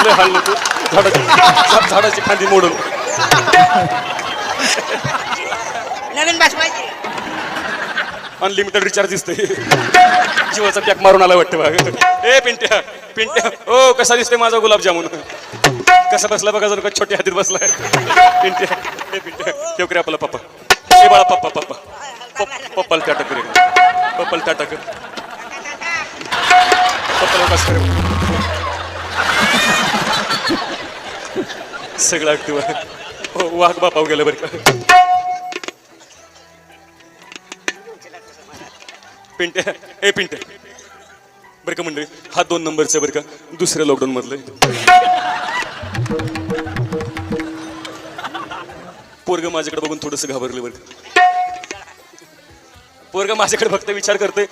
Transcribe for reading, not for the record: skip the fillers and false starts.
लय हाणलं तू झाडाची खांदी मोडून. नवीन बसवायची. अनलिमिटेड रिचार्ज दिसतोय. जीवाचा पॅक मारून आला वाटतं बघ. ए पिंट्या पिंट्या ओ कसा दिसतोय माझा गुलाबजामुन. कसा बसला बघा जर का छोट्या हातीत बसलाय. पिंट्या ए पिंट्या ठेव करे आपला पप्पा. ए बाळा पप्पा पप्पा पप्पाला त्या टाक रे. पप्पाला त्या टाक. पप्पाला कसं करे सगळं ऍक्टिव्ह आहे. वाघ बापाव गेलं बरं का. पिंट्या ए पिंट्या बरं का मंडळी हा 2 नंबरचा बरं का दुसऱ्या लॉकडाऊन मधलं. पोरग माझ्याकडे बघून थोडंसं घाबरलं बरं. पोरग माझ्याकडे फक्त विचार करतोय